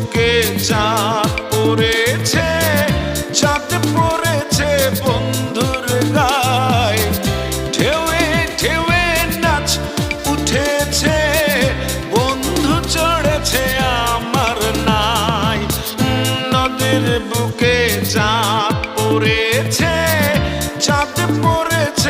বুকে চাঁদ পড়েছে, চাঁদ পড়েছে বন্ধুর গায়ে, ঢেউয়ে ঢেউয়ে নাচ উঠেছে, বন্ধু চড়েছে আমার নাই। নদীর বুকে চাঁদ পড়েছে, চাঁদ পড়েছে